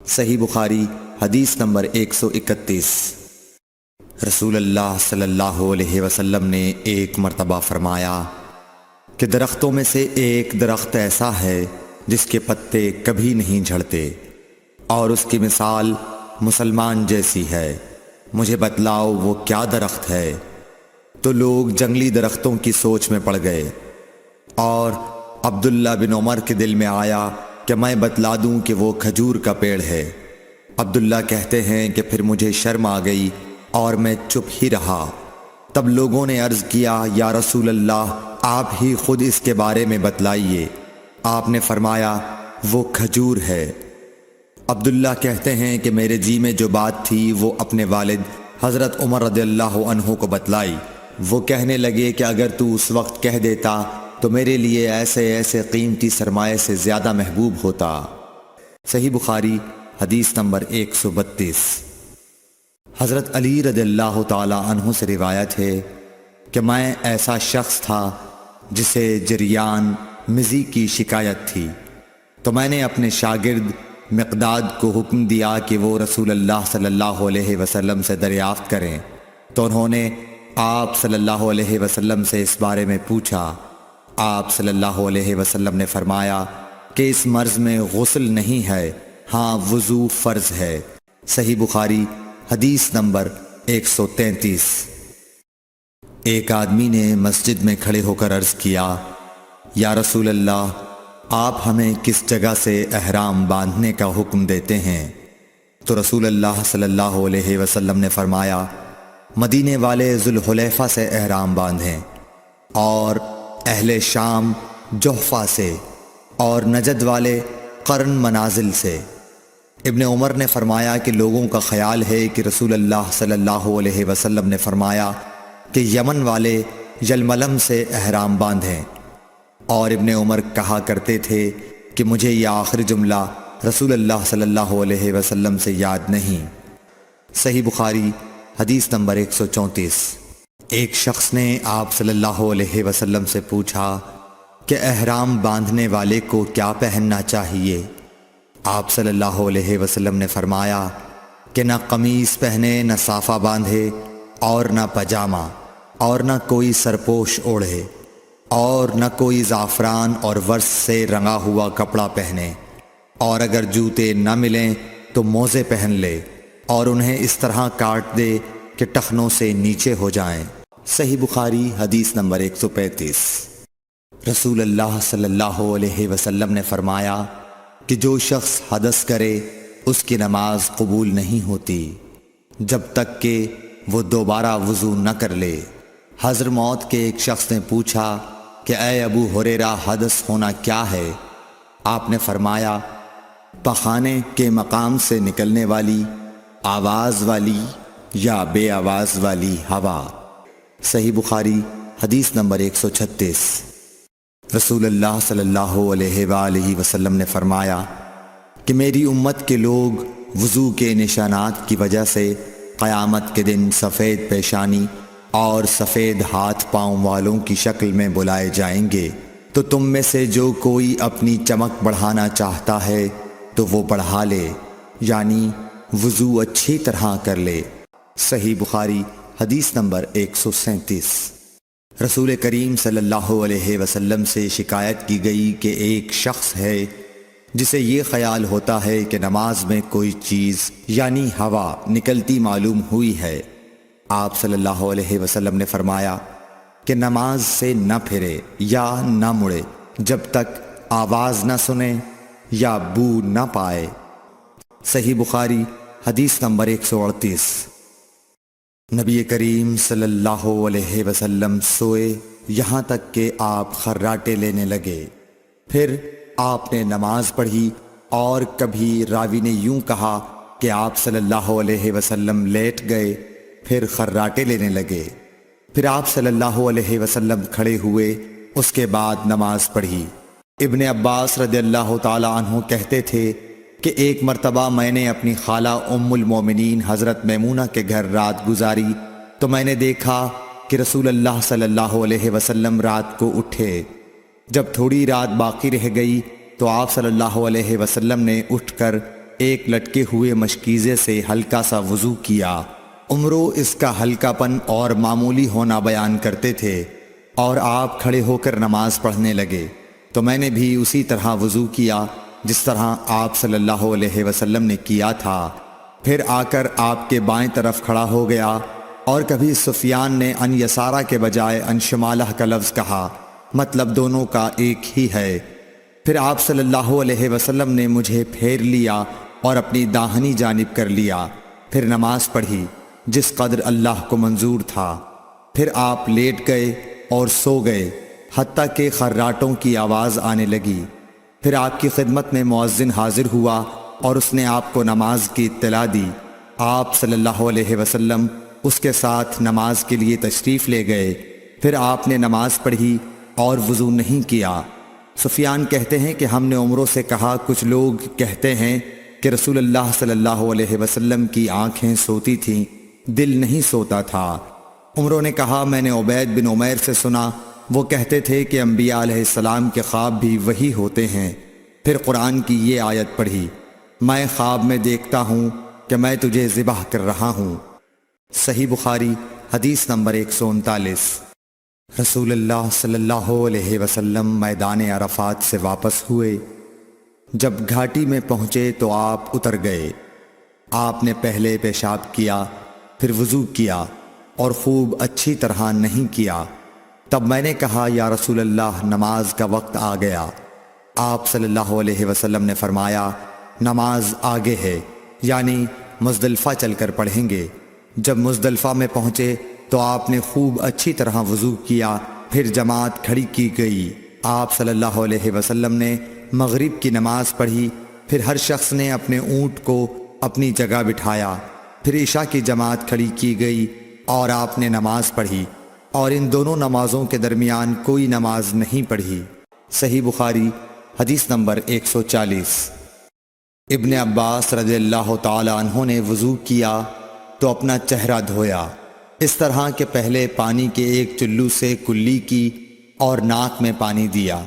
صحیح بخاری حدیث نمبر 131۔ رسول اللہ صلی اللہ علیہ وسلم نے ایک مرتبہ فرمایا کہ درختوں میں سے ایک درخت ایسا ہے جس کے پتے کبھی نہیں جھڑتے، اور اس کی مثال مسلمان جیسی ہے، مجھے بتلاؤ وہ کیا درخت ہے؟ تو لوگ جنگلی درختوں کی سوچ میں پڑ گئے، اور عبداللہ بن عمر کے دل میں آیا کہ میں بتلا دوں کہ وہ کھجور کا پیڑ ہے۔ عبداللہ کہتے ہیں کہ پھر مجھے شرم آ گئی اور میں چپ ہی رہا۔ تب لوگوں نے عرض کیا، یا رسول اللہ، آپ ہی خود اس کے بارے میں بتلائیے۔ آپ نے فرمایا، وہ کھجور ہے۔ عبداللہ کہتے ہیں کہ میرے جی میں جو بات تھی وہ اپنے والد حضرت عمر رضی اللہ عنہ کو بتلائی۔ وہ کہنے لگے کہ اگر تو اس وقت کہہ دیتا تو میرے لیے ایسے ایسے قیمتی سرمایے سے زیادہ محبوب ہوتا۔ صحیح بخاری حدیث نمبر 132۔ حضرت علی رضی اللہ تعالی عنہ سے روایت ہے کہ میں ایسا شخص تھا جسے جریان مزی کی شکایت تھی، تو میں نے اپنے شاگرد مقداد کو حکم دیا کہ وہ رسول اللہ صلی اللہ علیہ وسلم سے دریافت کریں، تو انہوں نے آپ صلی اللہ علیہ وسلم سے اس بارے میں پوچھا۔ آپ صلی اللہ علیہ وسلم نے فرمایا کہ اس مرض میں غسل نہیں ہے، ہاں وضو فرض ہے۔ صحیح بخاری حدیث نمبر 133۔ ایک آدمی نے مسجد میں کھڑے ہو کر عرض کیا، یا رسول اللہ، آپ ہمیں کس جگہ سے احرام باندھنے کا حکم دیتے ہیں؟ تو رسول اللہ صلی اللہ علیہ وسلم نے فرمایا، مدینے والے ذوالحلیفہ سے احرام باندھیں، اور اہل شام جحفہ سے، اور نجد والے قرن منازل سے۔ ابن عمر نے فرمایا کہ لوگوں کا خیال ہے کہ رسول اللہ صلی اللہ علیہ وسلم نے فرمایا کہ یمن والے یلملم سے احرام باندھیں، اور ابن عمر کہا کرتے تھے کہ مجھے یہ آخری جملہ رسول اللہ صلی اللہ علیہ وسلم سے یاد نہیں۔ صحیح بخاری حدیث نمبر 134۔ ایک شخص نے آپ صلی اللہ علیہ وسلم سے پوچھا کہ احرام باندھنے والے کو کیا پہننا چاہیے؟ آپ صلی اللہ علیہ وسلم نے فرمایا کہ نہ قمیص پہنے، نہ صافہ باندھے، اور نہ پاجامہ، اور نہ کوئی سرپوش اوڑھے، اور نہ کوئی زعفران اور ورس سے رنگا ہوا کپڑا پہنے، اور اگر جوتے نہ ملیں تو موزے پہن لے، اور انہیں اس طرح کاٹ دے کہ ٹخنوں سے نیچے ہو جائیں۔ صحیح بخاری حدیث نمبر 135۔ رسول اللہ صلی اللہ علیہ وسلم نے فرمایا کہ جو شخص حدث کرے اس کی نماز قبول نہیں ہوتی جب تک کہ وہ دوبارہ وضو نہ کر لے۔ حضرموت کے ایک شخص نے پوچھا کہ اے ابو ہریرہ، حدث ہونا کیا ہے؟ آپ نے فرمایا، پخانے کے مقام سے نکلنے والی آواز والی یا بے آواز والی ہوا۔ صحیح بخاری حدیث نمبر 136۔ رسول اللہ صلی اللہ علیہ وآلہ وسلم نے فرمایا کہ میری امت کے لوگ وضو کے نشانات کی وجہ سے قیامت کے دن سفید پیشانی اور سفید ہاتھ پاؤں والوں کی شکل میں بلائے جائیں گے، تو تم میں سے جو کوئی اپنی چمک بڑھانا چاہتا ہے تو وہ بڑھا لے، یعنی وضو اچھی طرح کر لے۔ صحیح بخاری حدیث نمبر 137۔ رسول کریم صلی اللہ علیہ وسلم سے شکایت کی گئی کہ ایک شخص ہے جسے یہ خیال ہوتا ہے کہ نماز میں کوئی چیز یعنی ہوا نکلتی معلوم ہوئی ہے۔ آپ صلی اللہ علیہ وسلم نے فرمایا کہ نماز سے نہ پھرے یا نہ مڑے جب تک آواز نہ سنے یا بو نہ پائے۔ صحیح بخاری حدیث نمبر 138۔ نبی کریم صلی اللہ علیہ وسلم سوئے یہاں تک کہ آپ خراٹے لینے لگے، پھر آپ نے نماز پڑھی، اور کبھی راوی نے یوں کہا کہ آپ صلی اللہ علیہ وسلم لیٹ گئے، پھر خراٹے لینے لگے، پھر آپ صلی اللہ علیہ وسلم کھڑے ہوئے، اس کے بعد نماز پڑھی۔ ابن عباس رضی اللہ تعالی عنہ کہتے تھے کہ ایک مرتبہ میں نے اپنی خالہ ام المومنین حضرت میمونہ کے گھر رات گزاری، تو میں نے دیکھا کہ رسول اللہ صلی اللہ علیہ وسلم رات کو اٹھے۔ جب تھوڑی رات باقی رہ گئی تو آپ صلی اللہ علیہ وسلم نے اٹھ کر ایک لٹکے ہوئے مشکیزے سے ہلکا سا وضو کیا۔ عمرو اس کا ہلکا پن اور معمولی ہونا بیان کرتے تھے اور آپ کھڑے ہو کر نماز پڑھنے لگے تو میں نے بھی اسی طرح وضو کیا جس طرح آپ صلی اللہ علیہ وسلم نے کیا تھا۔ پھر آ کر آپ کے بائیں طرف کھڑا ہو گیا اور کبھی سفیان نے ان یسارہ کے بجائے ان شمالہ کا لفظ کہا، مطلب دونوں کا ایک ہی ہے۔ پھر آپ صلی اللہ علیہ وسلم نے مجھے پھیر لیا اور اپنی داہنی جانب کر لیا، پھر نماز پڑھی جس قدر اللہ کو منظور تھا۔ پھر آپ لیٹ گئے اور سو گئے حتیٰ کہ خراٹوں کی آواز آنے لگی۔ پھر آپ کی خدمت میں مؤذن حاضر ہوا اور اس نے آپ کو نماز کی اطلاع دی۔ آپ صلی اللہ علیہ وسلم اس کے ساتھ نماز کے لیے تشریف لے گئے۔ پھر آپ نے نماز پڑھی اور وضو نہیں کیا۔ سفیان کہتے ہیں کہ ہم نے عمرو سے کہا، کچھ لوگ کہتے ہیں کہ رسول اللہ صلی اللہ علیہ وسلم کی آنکھیں سوتی تھیں، دل نہیں سوتا تھا۔ عمرو نے کہا، میں نے عبید بن عمیر سے سنا، وہ کہتے تھے کہ انبیاء علیہ السلام کے خواب بھی وہی ہوتے ہیں۔ پھر قرآن کی یہ آیت پڑھی، میں خواب میں دیکھتا ہوں کہ میں تجھے ذبح کر رہا ہوں۔ صحیح بخاری حدیث نمبر 139۔ رسول اللہ صلی اللہ علیہ وسلم میدان عرفات سے واپس ہوئے۔ جب گھاٹی میں پہنچے تو آپ اتر گئے۔ آپ نے پہلے پیشاب کیا، پھر وضو کیا اور خوب اچھی طرح نہیں کیا۔ تب میں نے کہا، یا رسول اللہ، نماز کا وقت آ گیا۔ آپ صلی اللہ علیہ وسلم نے فرمایا، نماز آگے ہے، یعنی مزدلفہ چل کر پڑھیں گے۔ جب مزدلفہ میں پہنچے تو آپ نے خوب اچھی طرح وضو کیا، پھر جماعت کھڑی کی گئی۔ آپ صلی اللہ علیہ وسلم نے مغرب کی نماز پڑھی، پھر ہر شخص نے اپنے اونٹ کو اپنی جگہ بٹھایا، پھر عشاء کی جماعت کھڑی کی گئی اور آپ نے نماز پڑھی، اور ان دونوں نمازوں کے درمیان کوئی نماز نہیں پڑھی۔ صحیح بخاری حدیث نمبر 140۔ ابن عباس رضی اللہ تعالی عنہ نے وضو کیا تو اپنا چہرہ دھویا، اس طرح کہ پہلے پانی کے ایک چلو سے کلی کی اور ناک میں پانی دیا،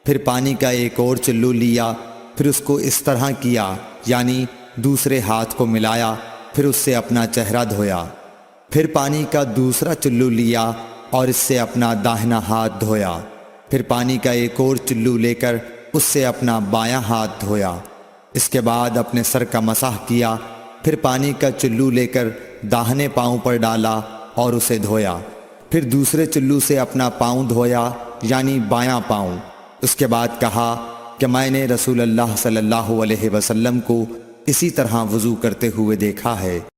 پھر پانی کا ایک اور چلو لیا، پھر اس کو اس طرح کیا، یعنی دوسرے ہاتھ کو ملایا، پھر اس سے اپنا چہرہ دھویا، پھر پانی کا دوسرا چلو لیا اور اس سے اپنا داہنا ہاتھ دھویا، پھر پانی کا ایک اور چلو لے کر اس سے اپنا بایاں ہاتھ دھویا، اس کے بعد اپنے سر کا مسح کیا، پھر پانی کا چلو لے کر داہنے پاؤں پر ڈالا اور اسے دھویا، پھر دوسرے چلو سے اپنا پاؤں دھویا، یعنی بایاں پاؤں۔ اس کے بعد کہا کہ میں نے رسول اللہ صلی اللہ علیہ وسلم کو اسی طرح وضو کرتے ہوئے دیکھا ہے۔